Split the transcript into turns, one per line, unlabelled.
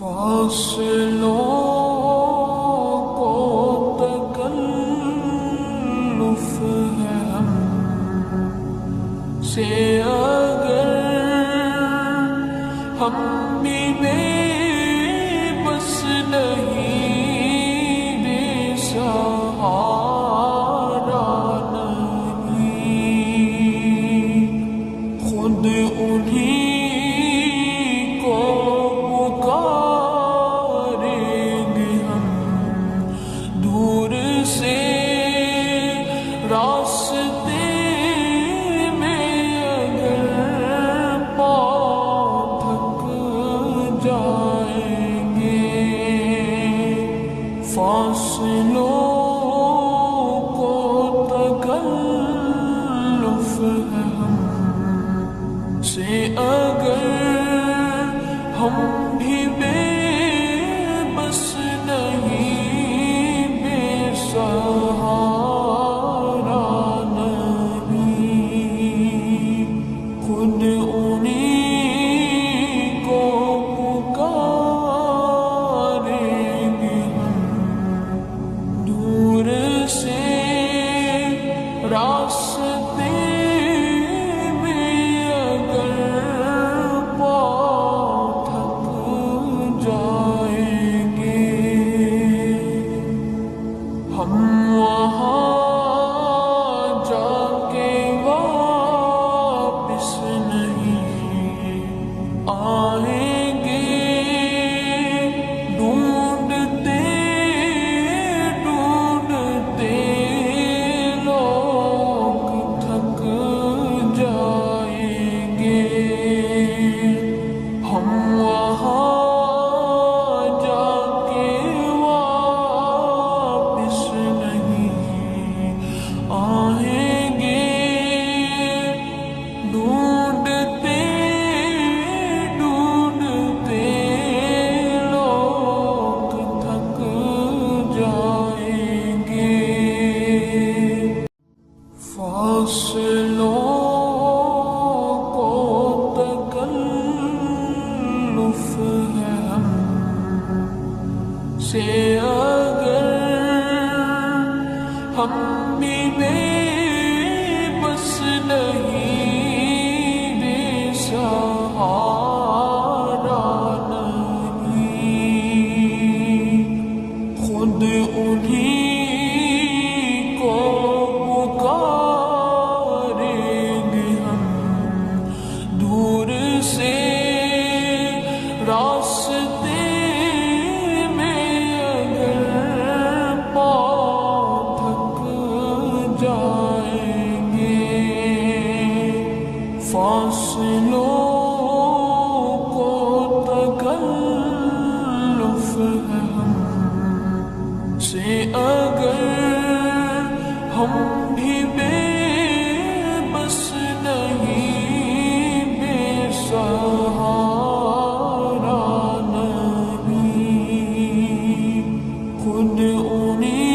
فاصلوں کو تکلف ہے ہم سے اگر ہم بھی بے بس نہیں بے سہارا نہیں خود انہیں راستے میں اگر پاؤں تھک جائیں گے فاصلوں کو تکلف ہے ہم سے اگر ہم بھی بے بس نہیں بے سہارا خود انہیں کو پکاریں گے ہم دور سے راستے میں اگر پاؤں تھک جائیں گے ہم وہاں جا کے آئیں گے ڈھونڈتے ڈھونڈتے لوگ تھک جائیں گے ہم وہاں جا کے واپس نہیں آئیں گے ڈھونڈتے فاصلوں کو تکلف ہے ہم سے اگر ہم بھی بے بس نہیں بے سہارا نہیں خود انہیں راستے میں اگر پاؤں تھک جائیں گے فاصلوں کو تکلف ہے ہم سے اگر ہم بھی بے بس نہیں بے سہارا خود انہیں